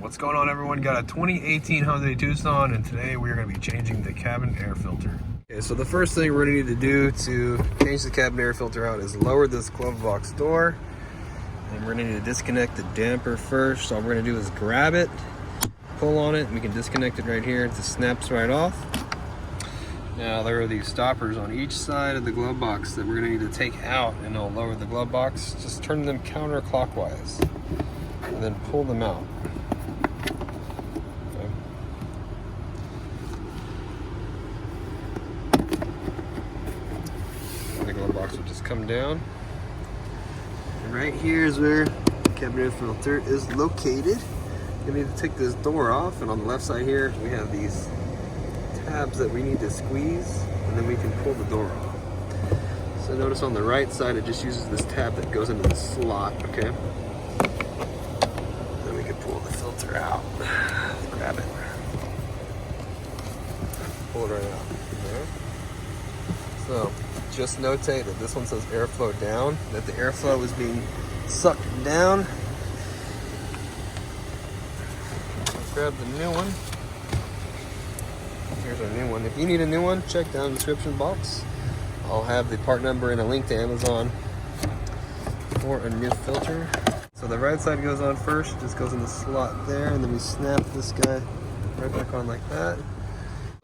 What's going on, everyone? Got a 2018 Hyundai Tucson, and today we are going to be changing the cabin air filter. Okay, so the first thing we're going to need to do to change the cabin air filter out is lower this glove box door. And we're going to need to disconnect the damper first. All we're going to do is grab it, pull on it, and we can disconnect it right here. It just snaps right off. Now there are these stoppers on each side of the glove box that we're going to need to take out, and it'll lower the glove box. Just turn them counterclockwise and then pull them out. The glove box will just come down. And right here is where the cabin air filter is located. You need to take this door off, and on the left side here we have these tabs that we need to squeeze, and then we can pull the door off. So notice on the right side it just uses this tab that goes into the slot, okay? Then we can pull the filter out. Grab it. Pull it right out. Okay. So just notate that this one says airflow down, that the airflow is being sucked down. Let's grab the new one. Here's our new one. If you need a new one, check down the description box. I'll have the part number and a link to Amazon for a new filter. So the right side goes on first, just goes in the slot there, and then we snap this guy right back on like that.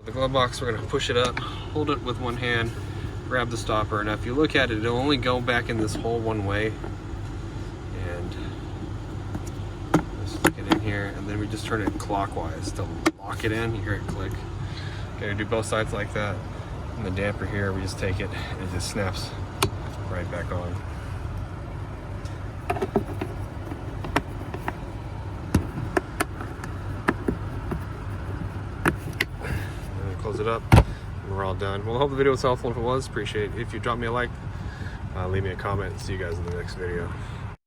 The glove box, we're going to push it up, hold it with one hand, grab the stopper. Now if you look at it, it'll only go back in this hole one way. And just stick it in here, and then we just turn it clockwise to lock it in. You hear it click. Okay, do both sides like that. And the damper here, we just take it and it just snaps right back on. And close it up, and we're all done. Well, I hope the video was helpful. If it was, appreciate it. If you drop me a like, leave me a comment, and see you guys in the next video.